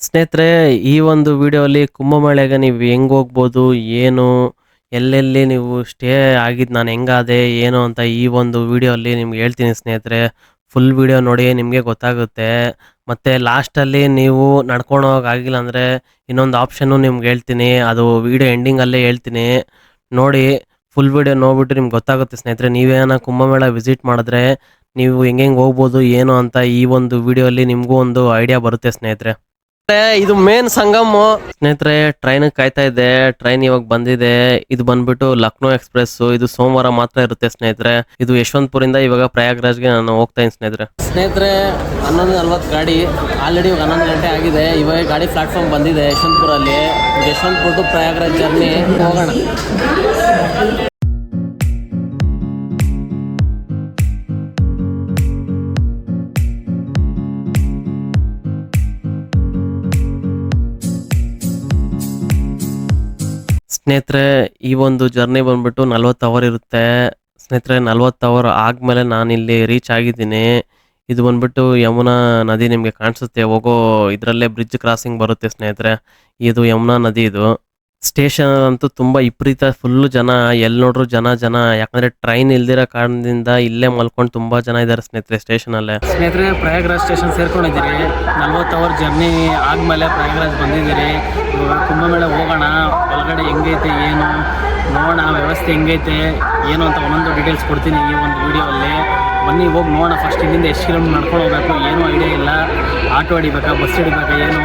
ಸ್ನೇಹಿತರೆ, ಈ ಒಂದು ವಿಡಿಯೋಲಿ ಕುಂಭಮೇಳಗೆ ನೀವು ಹೆಂಗ್ ಹೋಗ್ಬೋದು, ಏನು, ಎಲ್ಲೆಲ್ಲಿ ನೀವು ಸ್ಟೇ ಆಗಿದ್ದು ನಾನು ಹೆಂಗಾದೆ, ಏನು ಅಂತ ಈ ಒಂದು ವಿಡಿಯೋಲಿ ನಿಮ್ಗೆ ಹೇಳ್ತೀನಿ ಸ್ನೇಹಿತರೆ. ಫುಲ್ ವಿಡಿಯೋ ನೋಡಿ ನಿಮಗೆ ಗೊತ್ತಾಗುತ್ತೆ. ಮತ್ತು ಲಾಸ್ಟಲ್ಲಿ ನೀವು ನಡ್ಕೊಂಡು ಹೋಗೋಕ್ಕಾಗಿಲ್ಲ ಅಂದರೆ ಇನ್ನೊಂದು ಆಪ್ಷನ್ನು ನಿಮ್ಗೆ ಹೇಳ್ತೀನಿ. ಅದು ವಿಡಿಯೋ ಎಂಡಿಂಗಲ್ಲೇ ಹೇಳ್ತೀನಿ. ನೋಡಿ, ಫುಲ್ ವಿಡಿಯೋ ನೋಡ್ಬಿಟ್ಟು ನಿಮ್ಗೆ ಗೊತ್ತಾಗುತ್ತೆ ಸ್ನೇಹಿತರೆ. ನೀವೇನ ಕುಂಭಮೇಳ ವಿಸಿಟ್ ಮಾಡಿದ್ರೆ ನೀವು ಹೆಂಗೆ ಹೋಗ್ಬೋದು ಏನು ಅಂತ ಈ ಒಂದು ವಿಡಿಯೋಲಿ ನಿಮಗೂ ಒಂದು ಐಡಿಯಾ ಬರುತ್ತೆ ಸ್ನೇಹಿತರೆ. ಇದು ಮೇನ್ ಸಂಗಮ್ ಸ್ನೇಹಿತರೆ. ಟ್ರೈನ್ ಕಾಯ್ತಾ ಇದೆ. ಟ್ರೈನ್ ಇವಾಗ ಬಂದಿದೆ. ಇದು ಬಂದ್ಬಿಟ್ಟು ಲಕ್ನೋ ಎಕ್ಸ್ಪ್ರೆಸ್. ಇದು ಸೋಮವಾರ ಮಾತ್ರ ಇರುತ್ತೆ ಸ್ನೇಹಿತರೆ. ಇದು ಯಶವಂತಪುರಿಂದ ಇವಾಗ ಪ್ರಯಾಗ್ರಾಜ್ಗೆ ನಾನು ಹೋಗ್ತಾ ಇದ್ದೀನಿ ಸ್ನೇಹಿತರೆ. 11:40 ಗಾಡಿ ಆಲ್ರೆಡಿ ಇವಾಗ 11 ಗಂಟೆ ಆಗಿದೆ. ಇವಾಗ ಗಾಡಿ ಪ್ಲಾಟ್ಫಾರ್ಮ್ ಬಂದಿದೆ ಯಶವಂತಪುರಲ್ಲಿ. ಯಶವಂತಪುರ ಟು ಪ್ರಯಾಗ್ರಾಜ್ ಜರ್ನಿ ಹೋಗೋಣ. ಸ್ನೇಹಿತರೆ, ಈ ಒಂದು ಜರ್ನಿ ಬಂದ್ಬಿಟ್ಟು 40 ಅವರ್ ಇರುತ್ತೆ ಸ್ನೇಹಿತರೆ. 40 ಅವರ್ ಆದಮೇಲೆ ನಾನಿಲ್ಲಿ ರೀಚ್ ಆಗಿದ್ದೀನಿ. ಇದು ಬಂದ್ಬಿಟ್ಟು ಯಮುನಾ ನದಿ ನಿಮಗೆ ಕಾಣಿಸುತ್ತೆ. ಹೋಗೋ ಇದರಲ್ಲೇ ಬ್ರಿಡ್ಜ್ ಕ್ರಾಸಿಂಗ್ ಬರುತ್ತೆ ಸ್ನೇಹಿತರೆ. ಇದು ಯಮುನಾ ನದಿ. ಇದು ಸ್ಟೇಷನ್ ಅಂತೂ ತುಂಬ ವಿಪರೀತ ಫುಲ್ಲು ಜನ. ಎಲ್ಲಿ ನೋಡ್ರು ಜನ. ಯಾಕಂದರೆ ಟ್ರೈನ್ ಇಲ್ದಿರೋ ಕಾರಣದಿಂದ ಇಲ್ಲೇ ಮಲ್ಕೊಂಡು ತುಂಬ ಜನ ಇದ್ದಾರೆ ಸ್ನೇಹಿತರೆ ಸ್ಟೇಷನಲ್ಲೇ. ಸ್ನೇಹಿತರೆ, ಪ್ರಯಾಗ್ರಾಜ್ ಸ್ಟೇಷನ್ ಸೇರ್ಕೊಂಡಿದ್ದೀರಿ. 40 ಅವರ್ ಜರ್ನಿ ಆದಮೇಲೆ ಪ್ರಯಾಗ್ರಾಜ್ ಬಂದಿದ್ದೀರಿ. ಇವಾಗ ಕುಂಭಮೇಳ ಹೋಗೋಣ. ಒಳಗಡೆ ಹೆಂಗೈತೆ ಏನು ನೋಡೋಣ, ವ್ಯವಸ್ಥೆ ಹೆಂಗೈತೆ ಏನು ಅಂತ ಒಂದೊಂದು ಡೀಟೇಲ್ಸ್ ಕೊಡ್ತೀನಿ ಈ ಒಂದು ವಿಡಿಯೋಲ್ಲಿ. ಬನ್ನಿ ಹೋಗಿ ನೋಡೋಣ. ಫಸ್ಟ್ ಇಲ್ಲಿಂದ ಎಷ್ಟು ಕಿಲೋಮೀಟರ್ ನಡ್ಕೊಂಡು ಹೋಗಬೇಕು ಏನೂ ಐಡಿಯಾ ಇಲ್ಲ. ಆಟೋ ಹಿಡಿಬೇಕಾ, ಬಸ್ ಹಿಡಿಬೇಕಾ, ಏನು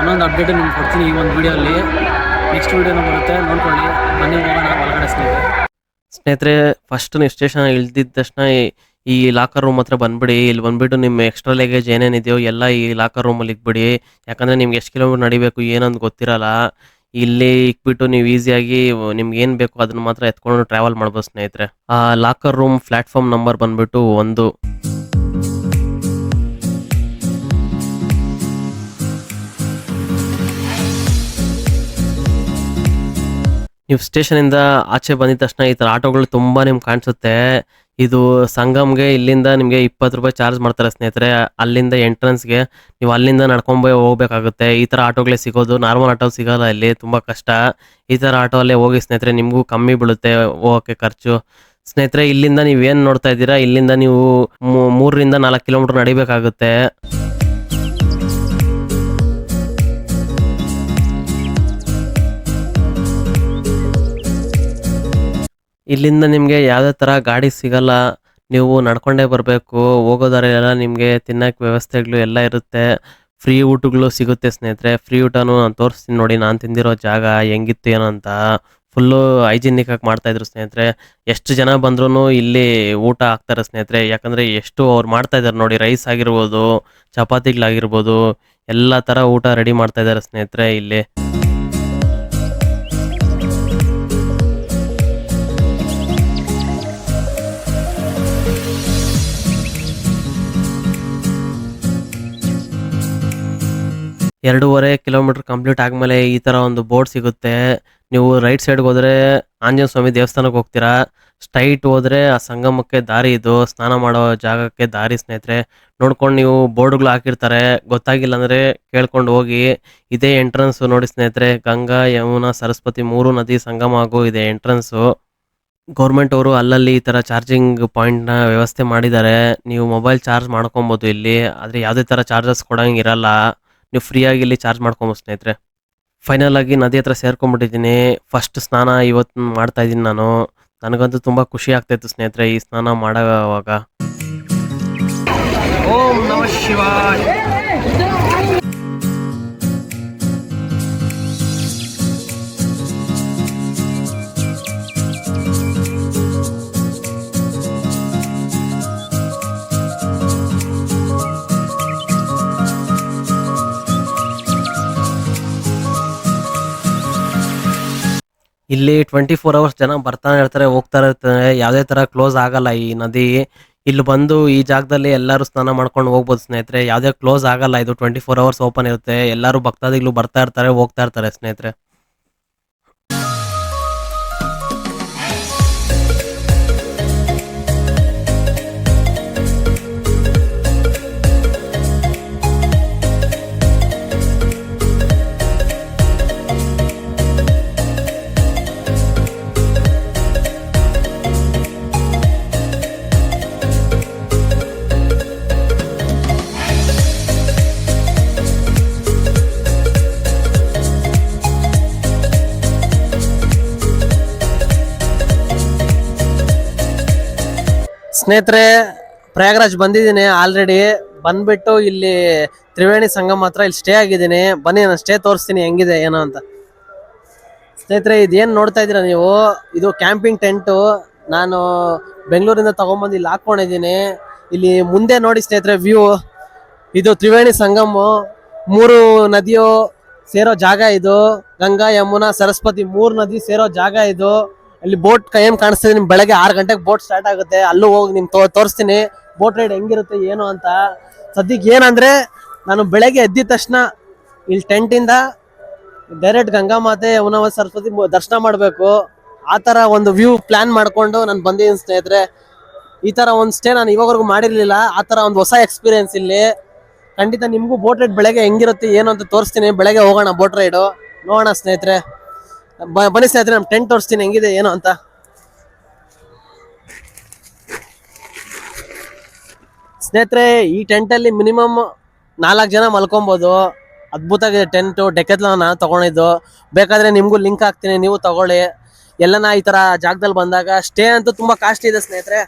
ಒಂದೊಂದು ಅಪ್ಡೇಟ್ ನಿಮ್ಗೆ ಕೊಡ್ತೀನಿ ಈ ಒಂದು ವಿಡಿಯೋಲ್ಲಿ. ನೆಕ್ಸ್ಟ್ ವಿಡಿಯೋನ ಬರುತ್ತೆ, ನೋಡ್ಕೊಳ್ಳಿ. ಬನ್ನಿ ಹೋಗೋಣ ಒಳಗಡೆ ಸ್ನೇಹಿತರೆ. ಫಸ್ಟ್ ನೀವು ಸ್ಟೇಷನ್ ಇಳ್ದಿದ್ದ ತಕ್ಷಣ ಈ ಲಾಕರ್ ರೂಮ್ ಹತ್ರ ಬಂದ್ಬಿಡಿ. ಇಲ್ಲಿ ಬಂದ್ಬಿಟ್ಟು ನಿಮ್ಮ ಎಕ್ಸ್ಟ್ರಾ ಲಗೇಜ್ ಏನೇನಿದೆಯೋ ಎಲ್ಲ ಈ ಲಾಕರ್ ರೂಮಲ್ಲಿ ಇಕ್ಬಿಡಿ. ಯಾಕಂದರೆ ನಿಮ್ಗೆ ಎಷ್ಟು ಕಿಲೋಮೀಟರ್ ನಡಿಬೇಕು ಏನಂತ ಗೊತ್ತಿರಲ್ಲ. ಇಲ್ಲಿ ಇಕ್ಬಿಟ್ಟು ನೀವು ಈಸಿಯಾಗಿ ನಿಮ್ಗೆ ಏನು ಬೇಕು ಅದನ್ನು ಮಾತ್ರ ಎತ್ಕೊಂಡು ಟ್ರಾವೆಲ್ ಮಾಡ್ಬೋದು ಸ್ನೇಹಿತರೆ. ಆ ಲಾಕರ್ ರೂಮ್ ಪ್ಲಾಟ್ಫಾರ್ಮ್ ನಂಬರ್ ಬಂದ್ಬಿಟ್ಟು 1. ನೀವು ಸ್ಟೇಷನಿಂದ ಆಚೆ ಬಂದಿದ ತಕ್ಷಣ ಈ ಥರ ಆಟೋಗಳು ತುಂಬ ನಿಮ್ಗೆ ಕಾಣಿಸುತ್ತೆ. ಇದು ಸಂಗಮ್ಗೆ ಇಲ್ಲಿಂದ ನಿಮಗೆ 20 ರೂಪಾಯಿ ಚಾರ್ಜ್ ಮಾಡ್ತಾರೆ ಸ್ನೇಹಿತರೆ. ಅಲ್ಲಿಂದ ಎಂಟ್ರೆನ್ಸ್ಗೆ ನೀವು ಅಲ್ಲಿಂದ ನಡ್ಕೊಂಬ ಹೋಗ್ಬೇಕಾಗುತ್ತೆ. ಈ ಥರ ಆಟೋಗಳೇ ಸಿಗೋದು. ನಾರ್ಮಲ್ ಆಟೋ ಸಿಗೋಲ್ಲ ಇಲ್ಲಿ, ತುಂಬ ಕಷ್ಟ. ಈ ಥರ ಆಟೋ ಅಲ್ಲೇ ಹೋಗಿ ಸ್ನೇಹಿತರೆ, ನಿಮಗೂ ಕಮ್ಮಿ ಬೀಳುತ್ತೆ ಹೋಗೋಕ್ಕೆ ಖರ್ಚು ಸ್ನೇಹಿತರೆ. ಇಲ್ಲಿಂದ ನೀವೇನು ನೋಡ್ತಾ ಇದ್ದೀರಾ, ಇಲ್ಲಿಂದ ನೀವು 3ರಿಂದ 4 ಕಿಲೋಮೀಟ್ರ್ ನಡಿಬೇಕಾಗುತ್ತೆ. ಇಲ್ಲಿಂದ ನಿಮಗೆ ಯಾವುದೇ ಥರ ಗಾಡಿ ಸಿಗಲ್ಲ. ನೀವು ನಡ್ಕೊಂಡೇ ಬರಬೇಕು. ಹೋಗೋ ದಾರಿಯೆಲ್ಲ ನಿಮಗೆ ತಿನ್ನೋಕ್ಕೆ ವ್ಯವಸ್ಥೆಗಳು ಎಲ್ಲ ಇರುತ್ತೆ. ಫ್ರೀ ಊಟಗಳು ಸಿಗುತ್ತೆ ಸ್ನೇಹಿತರೆ. ಫ್ರೀ ಊಟನೂ ನಾನು ತೋರಿಸ್ತೀನಿ ನೋಡಿ. ನಾನು ತಿಂದಿರೋ ಜಾಗ ಹೆಂಗಿತ್ತು ಏನೋ ಅಂತ. ಫುಲ್ಲು ಹೈಜಿನಿಕ್ಕಾಗಿ ಮಾಡ್ತಾಯಿದ್ರು ಸ್ನೇಹಿತರೆ. ಎಷ್ಟು ಜನ ಬಂದ್ರೂ ಇಲ್ಲಿ ಊಟ ಹಾಕ್ತಾರೆ ಸ್ನೇಹಿತರೆ. ಯಾಕಂದರೆ ಎಷ್ಟು ಅವ್ರು ಮಾಡ್ತಾಯಿದ್ದಾರೆ ನೋಡಿ. ರೈಸ್ ಆಗಿರ್ಬೋದು, ಚಪಾತಿಗಳಾಗಿರ್ಬೋದು, ಎಲ್ಲ ಥರ ಊಟ ರೆಡಿ ಮಾಡ್ತಾಯಿದ್ದಾರೆ ಸ್ನೇಹಿತರೆ ಇಲ್ಲಿ. ಎರಡೂವರೆ ಕಿಲೋಮೀಟ್ರ್ ಕಂಪ್ಲೀಟ್ ಆದಮೇಲೆ ಈ ಥರ ಒಂದು ಬೋರ್ಡ್ ಸಿಗುತ್ತೆ. ನೀವು ರೈಟ್ ಸೈಡ್ಗೆ ಹೋದರೆ ಆಂಜನೇಯ ಸ್ವಾಮಿ ದೇವಸ್ಥಾನಕ್ಕೆ ಹೋಗ್ತೀರಾ. ಸ್ಟ್ರೈಟ್ ಹೋದರೆ ಆ ಸಂಗಮಕ್ಕೆ ದಾರಿ. ಇದು ಸ್ನಾನ ಮಾಡೋ ಜಾಗಕ್ಕೆ ದಾರಿ ಸ್ನೇಹಿತರೆ. ನೋಡ್ಕೊಂಡು ನೀವು ಬೋರ್ಡ್ಗಳು ಹಾಕಿರ್ತಾರೆ. ಗೊತ್ತಾಗಿಲ್ಲ ಅಂದರೆ ಕೇಳ್ಕೊಂಡು ಹೋಗಿ. ಇದೇ ಎಂಟ್ರೆನ್ಸು ನೋಡಿ ಸ್ನೇಹಿತರೆ. ಗಂಗಾ, ಯಮುನಾ, ಸರಸ್ವತಿ 3 ನದಿ ಸಂಗಮ ಆಗೋ ಇದೆ ಎಂಟ್ರೆನ್ಸು. ಗೌರ್ಮೆಂಟ್ ಅವರು ಅಲ್ಲಲ್ಲಿ ಈ ಥರ ಚಾರ್ಜಿಂಗ್ ಪಾಯಿಂಟ್ನ ವ್ಯವಸ್ಥೆ ಮಾಡಿದ್ದಾರೆ. ನೀವು ಮೊಬೈಲ್ ಚಾರ್ಜ್ ಮಾಡ್ಕೊಬೋದು ಇಲ್ಲಿ. ಆದರೆ ಯಾವುದೇ ಥರ ಚಾರ್ಜಸ್ ಕೊಡೋಂಗಿರಲ್ಲ. ನೀವು ಫ್ರೀಯಾಗಿ ಇಲ್ಲಿ ಚಾರ್ಜ್ ಮಾಡ್ಕೊಬೋದು ಸ್ನೇಹಿತರೆ. ಫೈನಲ್ ಆಗಿ ನದಿ ಹತ್ರ ಸೇರ್ಕೊಂಡ್ಬಿಟ್ಟಿದ್ದೀನಿ. ಫಸ್ಟ್ ಸ್ನಾನ ಇವತ್ತು ಮಾಡ್ತಾ ಇದ್ದೀನಿ ನಾನು. ನನಗಂತೂ ತುಂಬ ಖುಷಿ ಆಗ್ತಾಯಿತ್ತು ಸ್ನೇಹಿತರೆ ಈ ಸ್ನಾನ ಮಾಡೋವಾಗ. ಓಂ ನಮಃ ಶಿವಾಯ. ಇಲ್ಲಿ 24 ಅವರ್ಸ್ ಜನ ಬರ್ತಾನೆ ಇರ್ತಾರೆ, ಹೋಗ್ತಾ ಇರ್ತಾರೆ. ಯಾವುದೇ ಥರ ಕ್ಲೋಸ್ ಆಗಲ್ಲ ಈ ನದಿ. ಇಲ್ಲಿ ಬಂದು ಈ ಜಾಗದಲ್ಲಿ ಎಲ್ಲರೂ ಸ್ನಾನ ಮಾಡ್ಕೊಂಡು ಹೋಗ್ಬೋದು ಸ್ನೇಹಿತರೆ. ಯಾವುದೇ ಕ್ಲೋಸ್ ಆಗಲ್ಲ. ಇದು 24 ಅವರ್ಸ್ ಓಪನ್ ಇರುತ್ತೆ. ಎಲ್ಲರೂ ಭಕ್ತಾದಿಗಳು ಬರ್ತಾ ಇರ್ತಾರೆ, ಹೋಗ್ತಾ ಇರ್ತಾರೆ ಸ್ನೇಹಿತರೆ. ಸ್ನೇಹಿತರೆ, ಪ್ರಯಾಗ್ರಾಜ್ ಬಂದಿದ್ದೀನಿ ಆಲ್ರೆಡಿ. ಬಂದ್ಬಿಟ್ಟು ಇಲ್ಲಿ ತ್ರಿವೇಣಿ ಸಂಗಮ ಹತ್ರ ಇಲ್ಲಿ ಸ್ಟೇ ಆಗಿದ್ದೀನಿ. ಬನ್ನಿ ನಾನು ಸ್ಟೇ ತೋರಿಸ್ತೀನಿ ಹೆಂಗಿದೆ ಏನೋ ಅಂತ. ಸ್ನೇಹಿತರೆ, ಇದೇನು ನೋಡ್ತಾ ಇದ್ದೀರಾ ನೀವು, ಇದು ಕ್ಯಾಂಪಿಂಗ್ ಟೆಂಟು. ನಾನು ಬೆಂಗಳೂರಿಂದ ತಗೊಂಡ್ಬಂದು ಇಲ್ಲಿ ಹಾಕೊಂಡಿದ್ದೀನಿ. ಇಲ್ಲಿ ಮುಂದೆ ನೋಡಿ ಸ್ನೇಹಿತರೆ ವ್ಯೂ, ಇದು ತ್ರಿವೇಣಿ ಸಂಗಮ. 3 ನದಿಯು ಸೇರೋ ಜಾಗ ಇದು. ಗಂಗಾ, ಯಮುನಾ, ಸರಸ್ವತಿ 3 ನದಿ ಸೇರೋ ಜಾಗ ಇದು. ಅಲ್ಲಿ ಬೋಟ್ ಏನ್ ಕಾಣಿಸ್ತಿದೆ ನಿಮ್, ಬೆಳಗ್ಗೆ 6 ಗಂಟೆಗೆ ಬೋಟ್ ಸ್ಟಾರ್ಟ್ ಆಗುತ್ತೆ. ಅಲ್ಲೂ ಹೋಗಿ ನಿಮ್ ತೋರಿಸ್ತೀನಿ ಬೋಟ್ ರೈಡ್ ಹೆಂಗಿರುತ್ತೆ ಏನು ಅಂತ. ಸದ್ಯಕ್ಕೆ ಏನಂದ್ರೆ, ನಾನು ಬೆಳಗ್ಗೆ ಎದ್ದಿದ ತಕ್ಷಣ ಇಲ್ಲಿ ಟೆಂಟ್ ಇಂದ ಡೈರೆಕ್ಟ್ ಗಂಗಾ ಮಾತೆ, ಯಮುನಾ ಮಾತೆ, ಸರಸ್ವತಿ ದರ್ಶನ ಮಾಡಬೇಕು. ಆ ತರ ಒಂದು ವ್ಯೂ ಪ್ಲಾನ್ ಮಾಡ್ಕೊಂಡು ನಾನು ಬಂದಿದ್ದೀನಿ ಸ್ನೇಹಿತರೆ. ಈ ತರ ಒಂದು ಸ್ಟೇ ನಾನು ಇವಾಗವರೆಗೂ ಮಾಡಿರ್ಲಿಲ್ಲ. ಆ ತರ ಒಂದು ಹೊಸ ಎಕ್ಸ್ಪೀರಿಯನ್ಸ್ ಇಲ್ಲಿ. ಖಂಡಿತ ನಿಮ್ಗೂ ಬೋಟ್ ರೈಡ್ ಬೆಳಗ್ಗೆ ಹೆಂಗಿರುತ್ತೆ ಏನು ಅಂತ ತೋರಿಸ್ತೀನಿ. ಬೆಳಗ್ಗೆ ಹೋಗೋಣ ಬೋಟ್ ರೈಡು, ನೋಡೋಣ ಸ್ನೇಹಿತರೆ. ಬನ್ನಿ ಸ್ನೇಹಿತರೆ, ನಮ್ಮ ಟೆಂಟ್ ತೋರಿಸ್ತೀನಿ ಹೆಂಗಿದೆ ಏನು ಅಂತ. ಸ್ನೇಹಿತರೆ, ಈ ಟೆಂಟ್ ಅಲ್ಲಿ ಮಿನಿಮಮ್ 4 ಜನ ಮಲ್ಕೊಬಹುದು. ಅದ್ಭುತ ಆಗಿದೆ ಟೆಂಟು. ಡೆಕೆತ್ಲಾನ್ ನಾನು ತಗೊಂಡಿದ್ದು. ಬೇಕಾದ್ರೆ ನಿಮ್ಗೂ ಲಿಂಕ್ ಹಾಕ್ತೀನಿ, ನೀವು ತಗೊಳ್ಳಿ. ಎಲ್ಲನ ಈ ತರ ಜಾಗದಲ್ಲಿ ಬಂದಾಗ. ಸ್ಟೇ ಅಂತೂ ತುಂಬಾ ಕಾಸ್ಟ್ಲಿ ಇದೆ ಸ್ನೇಹಿತರೆ.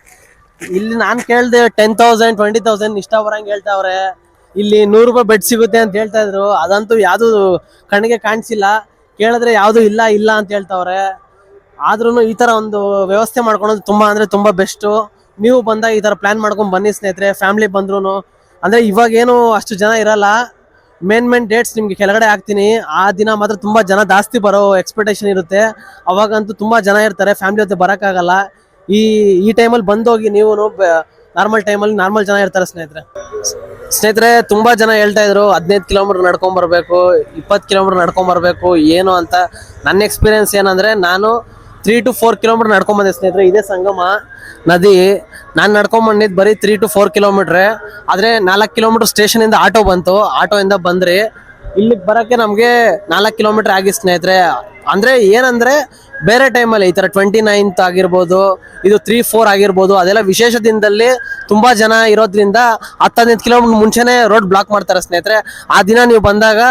ಇಲ್ಲಿ ನಾನು ಕೇಳ್ದೆ 10,000 20,000 ಇಷ್ಟ ಬರಂಗೆ ಹೇಳ್ತಾವ್ರೆ. ಇಲ್ಲಿ 100 ರೂಪಾಯಿ ಬೆಡ್ ಸಿಗುತ್ತೆ ಅಂತ ಹೇಳ್ತಾ ಇದ್ರು. ಅದಂತೂ ಯಾವ್ದು ಕಣ್ಣಿಗೆ ಕಾಣಿಸಿಲ್ಲ. ಕೇಳಿದ್ರೆ ಯಾವ್ದು ಇಲ್ಲ ಇಲ್ಲ ಅಂತ ಹೇಳ್ತಾವ್ರೆ. ಆದ್ರೂ ಈ ತರ ಒಂದು ವ್ಯವಸ್ಥೆ ಮಾಡ್ಕೊಳೋದು ತುಂಬಾ ಅಂದ್ರೆ ತುಂಬಾ ಬೆಸ್ಟ್. ನೀವು ಬಂದಾಗ ಈ ತರ ಪ್ಲಾನ್ ಮಾಡ್ಕೊಂಡ್ ಬನ್ನಿ ಸ್ನೇಹಿತರೆ. ಫ್ಯಾಮಿಲಿ ಬಂದ್ರು ಅಂದ್ರೆ, ಇವಾಗ ಏನು ಅಷ್ಟು ಜನ ಇರಲ್ಲ. ಮೇನ್ ಡೇಟ್ಸ್ ನಿಮ್ಗೆ ಕೆಳಗಡೆ ಹಾಕ್ತೀನಿ. ಆ ದಿನ ಮಾತ್ರ ತುಂಬಾ ಜನ ಜಾಸ್ತಿ ಬರೋ ಎಕ್ಸ್ಪೆಕ್ಟೇಷನ್ ಇರುತ್ತೆ. ಅವಾಗಂತೂ ತುಂಬಾ ಜನ ಇರ್ತಾರೆ, ಫ್ಯಾಮಿಲಿ ಜೊತೆ ಬರಕ್ಕಾಗಲ್ಲ. ಈ ಟೈಮಲ್ಲಿ ಬಂದೋಗಿ ನೀವು. ನಾರ್ಮಲ್ ಟೈಮಲ್ಲಿ ನಾರ್ಮಲ್ ಜನ ಇರ್ತಾರೆ ಸ್ನೇಹಿತರೆ. ತುಂಬಾ ಜನ ಹೇಳ್ತಾ ಇದ್ರು 15 ಕಿಲೋಮೀಟರ್ ನಡ್ಕೊಂಡ್ ಬರ್ಬೇಕು, 20 ಕಿಲೋಮೀಟರ್ ನಡ್ಕೊಂಡ್ ಬರ್ಬೇಕು ಏನು ಅಂತ. ನನ್ನ ಎಕ್ಸ್ಪೀರಿಯನ್ಸ್ ಏನಂದ್ರೆ, ನಾನು 3 to 4 ಕಿಲೋಮೀಟರ್ ನಡ್ಕೊಂಡ್ ಬಂದೆ ಸ್ನೇಹಿತರೆ. ಇದೇ ಸಂಗಮ ನದಿ. ನಾನು ನಡ್ಕೊಂಡ್ ಬಂದಿದ್ದು ಬರೀ 3 to 4 ಕಿಲೋಮೀಟ್ರೆ. ಆದ್ರೆ 4 ಕಿಲೋಮೀಟರ್ ಸ್ಟೇಷನ್ ಇಂದ ಆಟೋ ಬಂತು. ಆಟೋ ಇಂದ ಬಂದ್ರಿ ಇಲ್ಲಿಗೆ ಬರಕ್ಕೆ ನಮ್ಗೆ 4 ಕಿಲೋಮೀಟರ್ ಆಗಿ ಸ್ನೇಹಿತರೆ. ಅಂದ್ರೆ ಏನಂದ್ರೆ, ಬೇರೆ ಟೈಮಲ್ಲಿ ಈ ತರ 29th ಆಗಿರ್ಬೋದು, ಇದು 3-4 ಆಗಿರ್ಬೋದು, ಅದೆಲ್ಲ ವಿಶೇಷ ದಿನದಲ್ಲಿ ತುಂಬಾ ಜನ ಇರೋದ್ರಿಂದ 10-15 ಕಿಲೋಮೀಟರ್ ಮುಂಚೆನೆ ರೋಡ್ ಬ್ಲಾಕ್ ಮಾಡ್ತಾರೆ ಸ್ನೇಹಿತರೆ. ಆ ದಿನ ನೀವು ಬಂದಾಗ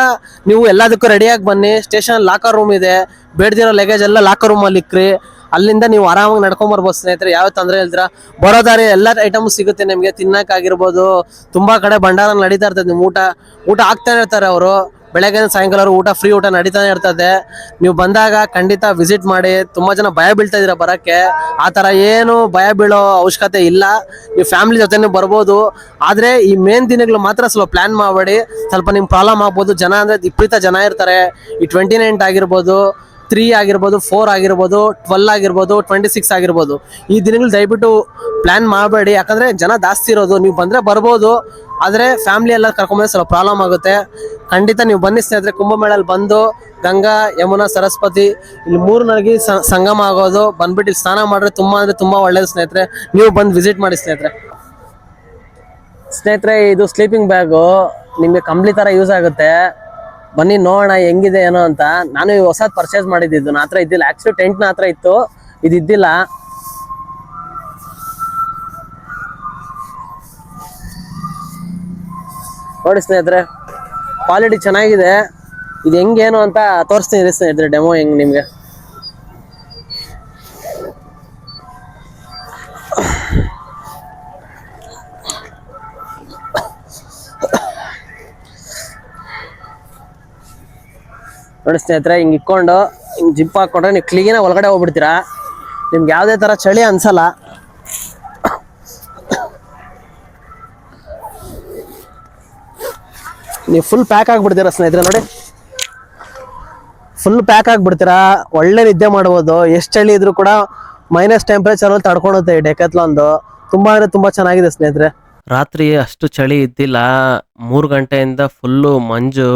ನೀವು ಎಲ್ಲದಕ್ಕೂ ರೆಡಿಯಾಗಿ ಬನ್ನಿ. ಸ್ಟೇಷನ್ ಲಾಕರ್ ರೂಮ್ ಇದೆ, ಬೇಡದಿರೋ ಲಗೇಜ್ ಎಲ್ಲ ಲಾಕರ್ ರೂಮ್ ಅಲ್ಲಿ ಇಕ್ರಿ. ಅಲ್ಲಿಂದ ನೀವು ಆರಾಮಾಗಿ ನಡ್ಕೊಂಡ್ ಬರ್ಬೋದು ಸ್ನೇಹಿತರೆ. ಯಾವ ತೊಂದರೆ ಇಲ್ದಿರ ಬರೋ ದಾರಿ ಎಲ್ಲ ಐಟಮ್ ಸಿಗುತ್ತೆ ನಿಮ್ಗೆ. ತಿನ್ನಕ್ಕಾಗಿರ್ಬೋದು, ತುಂಬಾ ಕಡೆ ಭಂಡಾರ ನಡೀತಾ ಇರ್ತದೆ. ನಿಮ್ ಊಟ ಆಗ್ತಾನೆ ಇರ್ತಾರೆ ಅವರು. ಬೆಳಗ್ಗೆ ಸಾಯಂಕಾಲ ಊಟ ಫ್ರೀ ಊಟ ನಡೀತಾನೆ ಇರ್ತದೆ. ನೀವು ಬಂದಾಗ ಖಂಡಿತ ವಿಸಿಟ್ ಮಾಡಿ. ತುಂಬಾ ಜನ ಭಯ ಬೀಳ್ತಾ ಇದೀರ ಬರಕ್ಕೆ. ಆ ತರ ಏನು ಭಯ ಬೀಳೋ ಅವಶ್ಯಕತೆ ಇಲ್ಲ. ನೀವು ಫ್ಯಾಮಿಲಿ ಜೊತೆನೂ ಬರ್ಬೋದು. ಆದ್ರೆ ಈ ಮೇನ್ ದಿನಗಳು ಮಾತ್ರ ಸ್ವಲ್ಪ ಪ್ಲಾನ್ ಮಾಡಬೇಡಿ. ಸ್ವಲ್ಪ ನಿಮ್ ಪ್ರಾಬ್ಲಮ್ ಆಗ್ಬೋದು. ಜನ ಅಂದ್ರೆ ವಿಪರೀತ ಜನ ಇರ್ತಾರೆ. ಈ 29 ಆಗಿರ್ಬೋದು, 3 ಆಗಿರ್ಬೋದು, 4 ಆಗಿರ್ಬೋದು, 12 ಆಗಿರ್ಬೋದು, 26 ಆಗಿರ್ಬೋದು. ಈ ದಿನಗಳು ದಯವಿಟ್ಟು ಪ್ಲಾನ್ ಮಾಡಬೇಡಿ. ಯಾಕಂದ್ರೆ ಜನ ಜಾಸ್ತಿ ಇರೋದು. ನೀವು ಬಂದ್ರೆ ಬರ್ಬೋದು, ಆದ್ರೆ ಫ್ಯಾಮಿಲಿ ಎಲ್ಲ ಕರ್ಕೊಂಡ್ಬಂದ್ರೆ ಸ್ವಲ್ಪ ಪ್ರಾಬ್ಲಮ್ ಆಗುತ್ತೆ. ಖಂಡಿತ ನೀವು ಬನ್ನಿ ಸ್ನೇಹಿತರೆ. ಕುಂಭಮೇಳಲ್ಲಿ ಬಂದು ಗಂಗಾ, ಯಮುನಾ, ಸರಸ್ವತಿ ಇಲ್ಲಿ 3 ನದಿ ಸಂಗಮ ಆಗೋದು. ಬಂದ್ಬಿಟ್ಟು ಇಲ್ಲಿ ಸ್ನಾನ ಮಾಡಿದ್ರೆ ತುಂಬಾ ಅಂದ್ರೆ ತುಂಬಾ ಒಳ್ಳೇದು ಸ್ನೇಹಿತರೆ. ನೀವು ಬಂದು ವಿಸಿಟ್ ಮಾಡಿ ಸ್ನೇಹಿತರೆ. ಇದು ಸ್ಲೀಪಿಂಗ್ ಬ್ಯಾಗು ನಿಮ್ಗೆ ಕಂಪ್ಲಿ ತರ ಯೂಸ್ ಆಗುತ್ತೆ. ಬನ್ನಿ ನೋಡೋಣ ಹೆಂಗಿದೆ ಏನೋ ಅಂತ. ನಾನು ಹೊಸದ್ ಪರ್ಚೇಸ್ ಮಾಡಿದ್ದು, ನನ್ನ ಹತ್ರ ಇದ್ದಿಲ್ಲ. ಆಕ್ಚುಲಿ ಟೆಂಟ್ ನ ಹತ್ರ ಇತ್ತು, ಇದಿದ್ದಿಲ್ಲ. ನೋಡಿ ಸ್ನೇಹಿತರೆ, ಕ್ವಾಲಿಟಿ ಚೆನ್ನಾಗಿದೆ. ಇದು ಹೆಂಗೇನು ಅಂತ ತೋರಿಸ್ತೀನಿ ಸ್ನೇಹಿತರೆ, ಡೆಮೋ ಹೆಂಗ್ ನಿಮ್ಗೆ. ನೋಡಿ ಸ್ನೇಹಿತರೆ, ಹಿಂಗೆ ಇಕ್ಕೊಂಡು ಹಿಂಗೆ ಜಿಪ್ ಹಾಕ್ಕೊಂಡ್ರೆ ನೀವು ಕ್ಲೀನಾಗಿ ಒಳಗಡೆ ಹೋಗ್ಬಿಡ್ತೀರಾ. ನಿಮ್ಗೆ ಯಾವುದೇ ಥರ ಚಳಿ ಅನ್ಸಲ್ಲ. ನೀವು ಫುಲ್ ಪ್ಯಾಕ್ ಆಗಿಬಿಡ್ತೀರಾ ಸ್ನೇಹಿತರೆ. ನೋಡಿ, ಫುಲ್ ಪ್ಯಾಕ್ ಆಗಿಬಿಡ್ತೀರಾ. ಒಳ್ಳೆ ನಿದ್ದೆ ಮಾಡ್ಬೋದು. ಎಷ್ಟು ಚಳಿ ಇದ್ರೂ ಕೂಡ ಮೈನಸ್ ಟೆಂಪ್ರೇಚರಲ್ಲಿ ತಡ್ಕೊಳುತ್ತೆ ಈ ಡೆಕಾಥ್ಲಾನ್ದು. ತುಂಬಾ ಅಂದರೆ ತುಂಬ ಚೆನ್ನಾಗಿದೆ ಸ್ನೇಹಿತರೆ. ರಾತ್ರಿ ಅಷ್ಟು ಚಳಿ ಇದ್ದಿಲ್ಲ. 3 ಗಂಟೆಯಿಂದ ಫುಲ್ಲು ಮಂಜು.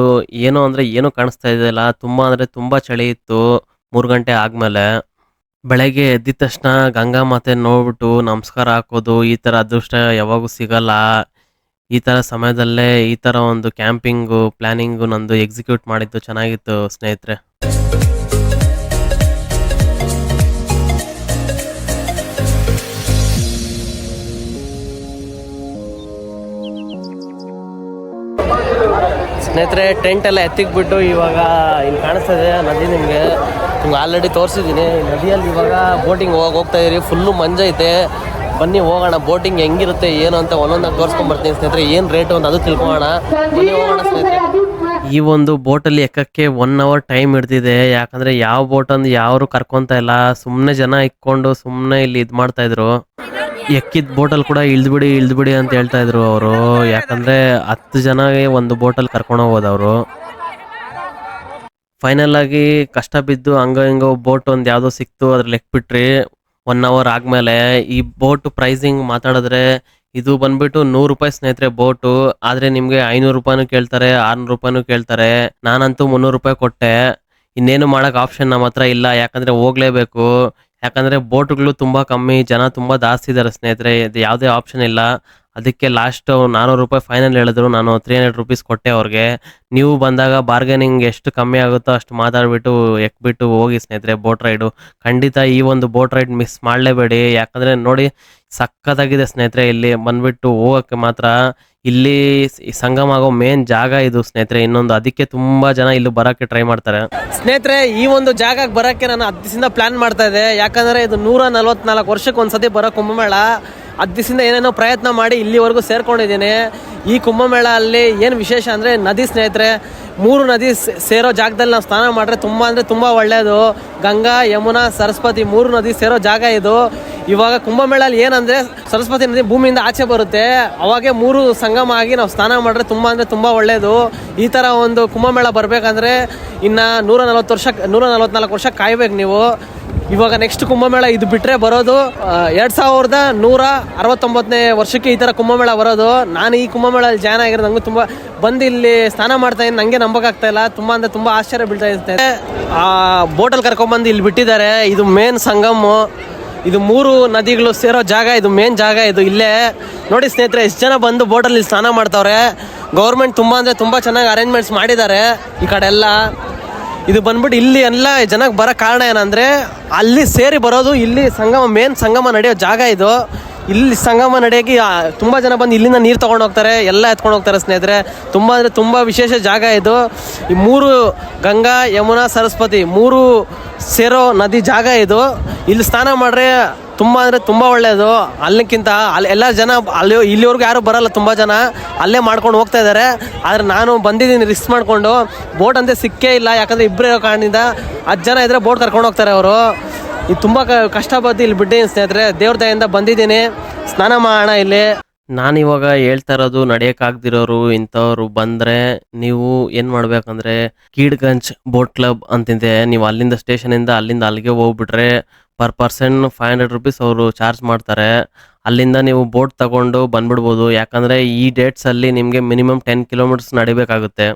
ಏನು ಅಂದರೆ ಏನೂ ಕಾಣಿಸ್ತಾ ಇದ್ದಿಲ್ಲ. ತುಂಬ ಅಂದರೆ ತುಂಬ ಚಳಿ ಇತ್ತು 3 ಗಂಟೆ ಆದಮೇಲೆ. ಬೆಳಗ್ಗೆ ಎದ್ದಿದ ತಕ್ಷಣ ಗಂಗಾ ಮಾತೆ ನೋಡ್ಬಿಟ್ಟು ನಮಸ್ಕಾರ ಹಾಕೋದು, ಈ ಥರ ಅದೃಷ್ಟ ಯಾವಾಗೂ ಸಿಗಲ್ಲ. ಈ ಥರ ಸಮಯದಲ್ಲೇ ಈ ಥರ ಒಂದು ಕ್ಯಾಂಪಿಂಗು ಪ್ಲ್ಯಾನಿಂಗು ನಂದು ಎಕ್ಸಿಕ್ಯೂಟ್ ಮಾಡಿದ್ದು ಚೆನ್ನಾಗಿತ್ತು ಸ್ನೇಹಿತರೆ. ಸ್ನೇಹಿತರೆ, ಟೆಂಟ್ ಎಲ್ಲ ಎತ್ತಿಕ್ಬಿಟ್ಟು ಇವಾಗ ಇಲ್ಲಿ ಕಾಣಿಸ್ತದೆ ನದಿ. ನಿಮ್ಗೆ ಆಲ್ರೆಡಿ ತೋರಿಸಿದ್ದೀನಿ. ನದಿಯಲ್ಲಿ ಇವಾಗ ಬೋಟಿಂಗ್ ಹೋಗ್ತಾ ಇದೀರಿ. ಫುಲ್ಲು ಮಂಜೈತೆ. ಬನ್ನಿ ಹೋಗೋಣ, ಬೋಟಿಂಗ್ ಹೆಂಗಿರುತ್ತೆ ಏನು ಅಂತ ಒಂದೊಂದಾಗಿ ತೋರಿಸ್ಕೊಂಡ್ ಬರ್ತೀನಿ ಸ್ನೇಹಿತರೆ. ಏನು ರೇಟು ಅಂತ ಅದು ತಿಳ್ಕೊಳ್ಳೋಣ. ಬನ್ನಿ ಹೋಗೋಣ ಸ್ನೇಹಿತರೆ. ಈ ಒಂದು ಬೋಟಲ್ಲಿ ಎಕ್ಕಕ್ಕೆ 1 ಅವರ್ ಟೈಮ್ ಹಿಡ್ದಿದೆ. ಯಾಕಂದ್ರೆ ಯಾವ ಬೋಟ್ ಅಂದ್ ಯಾರು ಕರ್ಕೊಂತ ಇಲ್ಲ, ಸುಮ್ಮನೆ ಜನ ಇಕ್ಕೊಂಡು ಸುಮ್ಮನೆ ಇಲ್ಲಿ ಇದು ಮಾಡ್ತಾ ಇದ್ರು. ಎಕ್ಕಿದ ಬೋಟಲ್ಲಿ ಕೂಡ ಇಳ್ದ್ಬಿಡಿ ಅಂತ ಹೇಳ್ತಾ ಇದ್ರು ಅವರು. ಯಾಕಂದ್ರೆ 10 ಜನಗೆ ಒಂದು ಬೋಟಲ್ಲಿ ಕರ್ಕೊಂಡು ಹೋಗೋದು ಅವರು. ಫೈನಲ್ ಆಗಿ ಕಷ್ಟ ಬಿದ್ದು ಹಂಗೋ ಬೋಟ್ ಒಂದು ಯಾವುದೋ ಸಿಕ್ತು, ಅದ್ರಲ್ಲಿ ಎಕ್ಬಿಟ್ರಿ. 1 ಅವರ್ ಆದ್ಮೇಲೆ ಈ ಬೋಟ್ ಪ್ರೈಸಿಂಗ್ ಮಾತಾಡಿದ್ರೆ ಇದು ಬಂದ್ಬಿಟ್ಟು 100 ರೂಪಾಯಿ ಸ್ನೇಹಿತರೆ ಬೋಟು. ಆದ್ರೆ ನಿಮ್ಗೆ 500 ರೂಪಾಯಿನೂ ಕೇಳ್ತಾರೆ, 600 ರೂಪಾಯಿನೂ ಕೇಳ್ತಾರೆ. ನಾನಂತೂ 300 ರೂಪಾಯಿ ಕೊಟ್ಟೆ. ಇನ್ನೇನು ಮಾಡಕ್ ಆಪ್ಷನ್ ನಮ್ಮ ಹತ್ರ ಇಲ್ಲ, ಯಾಕಂದ್ರೆ ಹೋಗ್ಲೇಬೇಕು. ಯಾಕಂದ್ರೆ ಬೋಟ್ಗಳು ತುಂಬಾ ಕಮ್ಮಿ, ಜನ ತುಂಬಾ ಜಾಸ್ತಿ ಇದಾರೆ ಸ್ನೇಹಿತರೆ. ಇದು ಯಾವುದೇ ಆಪ್ಷನ್ ಇಲ್ಲ. ಅದಕ್ಕೆ ಲಾಸ್ಟ್ 400 ರೂಪಾಯಿ ಫೈನಲ್ ಹೇಳಿದ್ರು. ನಾನು 300 ರೂಪೀಸ್ ಕೊಟ್ಟೆ ಅವ್ರಿಗೆ. ನೀವು ಬಂದಾಗ ಬಾರ್ಗೇನಿಂಗ್ ಎಷ್ಟು ಕಮ್ಮಿ ಆಗುತ್ತೋ ಅಷ್ಟು ಮಾತಾಡ್ಬಿಟ್ಟು ಎಕ್ಬಿಟ್ಟು ಹೋಗಿ ಸ್ನೇಹಿತರೆ ಬೋಟ್ ರೈಡು. ಖಂಡಿತ ಈ ಒಂದು ಬೋಟ್ ರೈಡ್ ಮಿಸ್ ಮಾಡಲೇಬೇಡಿ. ಯಾಕಂದ್ರೆ ನೋಡಿ ಸಖತ್ತಾಗಿದೆ ಸ್ನೇಹಿತರೆ. ಇಲ್ಲಿ ಬಂದ್ಬಿಟ್ಟು ಹೋಗಕ್ಕೆ ಮಾತ್ರ ಇಲ್ಲಿ ಸಂಗಮ ಆಗೋ ಮೇನ್ ಜಾಗ ಇದು ಸ್ನೇಹಿತರೆ. ಇನ್ನೊಂದು ಅದಕ್ಕೆ ತುಂಬಾ ಜನ ಇಲ್ಲಿ ಬರಕ್ಕೆ ಟ್ರೈ ಮಾಡ್ತಾರೆ ಸ್ನೇಹಿತರೆ. ಈ ಒಂದು ಜಾಗಕ್ಕೆ ಬರಕ್ಕೆ ನಾನು 10 ದಿವಸದಿಂದ ಪ್ಲಾನ್ ಮಾಡ್ತಾ ಇದ್ದೆ. ಯಾಕಂದ್ರೆ ಇದು 144 ವರ್ಷಕ್ಕೆ ಒಂದ್ಸತಿ ಬರೋ ಕುಂಭಮೇಳ. 10 ದಿವಸದಿಂದ ಏನೇನೋ ಪ್ರಯತ್ನ ಮಾಡಿ ಇಲ್ಲಿವರೆಗೂ ಸೇರ್ಕೊಂಡಿದ್ದೀನಿ. ಈ ಕುಂಭಮೇಳ ಅಲ್ಲಿ ಏನು ವಿಶೇಷ ಅಂದರೆ ನದಿ ಸ್ನೇಹಿತರೆ. 3 ನದಿ ಸೇರೋ ಜಾಗದಲ್ಲಿ ನಾವು ಸ್ನಾನ ಮಾಡಿದ್ರೆ ತುಂಬ ಒಳ್ಳೆಯದು. ಗಂಗಾ, ಯಮುನಾ, ಸರಸ್ವತಿ 3 ನದಿ ಸೇರೋ ಜಾಗ ಇದು. ಇವಾಗ ಕುಂಭಮೇಳಲ್ಲಿ ಏನಂದರೆ ಸರಸ್ವತಿ ನದಿ ಭೂಮಿಯಿಂದ ಆಚೆ ಬರುತ್ತೆ. ಅವಾಗೆ 3 ಸಂಗಮ ಆಗಿ ನಾವು ಸ್ನಾನ ಮಾಡಿದ್ರೆ ತುಂಬ ಒಳ್ಳೆಯದು. ಈ ಥರ ಒಂದು ಕುಂಭಮೇಳ ಬರಬೇಕಂದ್ರೆ ಇನ್ನು 144 ವರ್ಷ ಕಾಯ್ಬೇಕು ನೀವು. ಇವಾಗ ನೆಕ್ಸ್ಟ್ ಕುಂಭಮೇಳ ಇದು ಬಿಟ್ಟರೆ ಬರೋದು 2169ನೇ ವರ್ಷಕ್ಕೆ ಈ ಥರ ಕುಂಭಮೇಳ ಬರೋದು. ನಾನು ಈ ಕುಂಭಮೇಳಲ್ಲಿ ಜಾಯ್ನ್ ಆಗಿರೋದು ನನಗೂ ತುಂಬ ಬಂದು ಇಲ್ಲಿ ಸ್ನಾನ ಮಾಡ್ತಾ ಇದ್ದೀನಿ. ನನಗೆ ನಂಬೋಕ್ಕಾಗ್ತಾ ಇಲ್ಲ. ತುಂಬ ಆಶ್ಚರ್ಯ ಬೀಳ್ತಾ ಇರುತ್ತೆ. ಬೋಟಲ್ಲಿ ಕರ್ಕೊಂಡ್ಬಂದು ಇಲ್ಲಿ ಬಿಟ್ಟಿದ್ದಾರೆ. ಇದು ಮೇನ್ ಸಂಗಮು. ಇದು 3 ನದಿಗಳು ಸೇರೋ ಜಾಗ. ಇದು ಮೇನ್ ಜಾಗ. ಇದು ಇಲ್ಲೇ ನೋಡಿ ಸ್ನೇಹಿತರೆ, ಎಷ್ಟು ಜನ ಬಂದು ಬೋಟಲ್ಲಿ ಸ್ನಾನ ಮಾಡ್ತಾವ್ರೆ. ಗೌರ್ಮೆಂಟ್ ತುಂಬ ಚೆನ್ನಾಗಿ ಅರೇಂಜ್ಮೆಂಟ್ಸ್ ಮಾಡಿದ್ದಾರೆ ಈ ಕಡೆ ಎಲ್ಲ. ಇದು ಬಂದ್ಬಿಟ್ಟು ಇಲ್ಲಿ ಎಲ್ಲ ಜನಕ್ಕೆ ಬರೋ ಕಾರಣ ಏನಂದರೆ ಅಲ್ಲಿ ಸೇರಿ ಬರೋದು. ಇಲ್ಲಿ ಮೇನ್ ಸಂಗಮ ನಡೆಯೋ ಜಾಗ ಇದು. ಇಲ್ಲಿ ಸಂಗಮ ನಡೆಯೋಕೆ ತುಂಬ ಜನ ಬಂದು ಇಲ್ಲಿಂದ ನೀರು ತೊಗೊಂಡು ಹೋಗ್ತಾರೆ, ಎಲ್ಲ ಎತ್ಕೊಂಡು ಹೋಗ್ತಾರೆ ಸ್ನೇಹಿತರೆ. ತುಂಬ ವಿಶೇಷ ಜಾಗ ಇದು. ಈ 3 ಗಂಗಾ, ಯಮುನಾ, ಸರಸ್ವತಿ 3 ಸೇರೋ ನದಿ ಜಾಗ ಇದು. ಇಲ್ಲಿ ಸ್ನಾನ ಮಾಡ್ರೆ ತುಂಬ ಒಳ್ಳೆಯದು. ಅಲ್ಲಿಕ್ಕಿಂತ ಎಲ್ಲ ಜನ ಇಲ್ಲಿವರೆಗೂ ಯಾರು ಬರಲ್ಲ. ತುಂಬ ಜನ ಅಲ್ಲೇ ಮಾಡ್ಕೊಂಡು ಹೋಗ್ತಾ ಇದ್ದಾರೆ. ಆದರೆ ನಾನು ಬಂದಿದ್ದೀನಿ ರಿಸ್ಕ್ ಮಾಡಿಕೊಂಡು. ಬೋಟ್ ಅಂತೆ ಸಿಕ್ಕೇ ಇಲ್ಲ. ಯಾಕಂದರೆ ಇಬ್ಬರೇ ಇರೋ ಕಾರಣದಿಂದ 10 ಜನ ಇದ್ದರೆ ಬೋಟ್ ಕರ್ಕೊಂಡು ಹೋಗ್ತಾರೆ ಅವರು. ಇದು ತುಂಬ ಕಷ್ಟಪಟ್ಟು ಇಲ್ಲಿ ಬಿಟ್ಟಿದ್ದೀನಿ ಸ್ನೇಹಿತರೆ. ದೇವ್ರ ದಯೆಯಿಂದ ಬಂದಿದ್ದೀನಿ, ಸ್ನಾನ ಮಾಡೋಣ ಇಲ್ಲಿ. ನಾನಿವಾಗ ಹೇಳ್ತಾ ಇರೋದು ನಡೆಯೋಕ್ಕಾಗ್ದಿರೋರು ಇಂಥವ್ರು ಬಂದರೆ ನೀವು ಏನು ಮಾಡಬೇಕಂದ್ರೆ ಕೀಡ್ಗಂಜ್ ಬೋಟ್ ಕ್ಲಬ್ ಅಂತಿದೆ. ನೀವು ಅಲ್ಲಿಂದ ಸ್ಟೇಷನಿಂದ ಅಲ್ಲಿಗೆ ಹೋಗ್ಬಿಟ್ರೆ ಪರ್ ಪರ್ಸನ್ 500 ರೂಪೀಸ್ ಅವರು ಚಾರ್ಜ್ ಮಾಡ್ತಾರೆ. ಅಲ್ಲಿಂದ ನೀವು ಬೋಟ್ ತಗೊಂಡು ಬಂದ್ಬಿಡ್ಬೋದು. ಯಾಕಂದರೆ ಈ ಡೇಟ್ಸಲ್ಲಿ ನಿಮಗೆ ಮಿನಿಮಮ್ 10 ಕಿಲೋಮೀಟರ್ಸ್ ನಡಿಬೇಕಾಗುತ್ತೆ.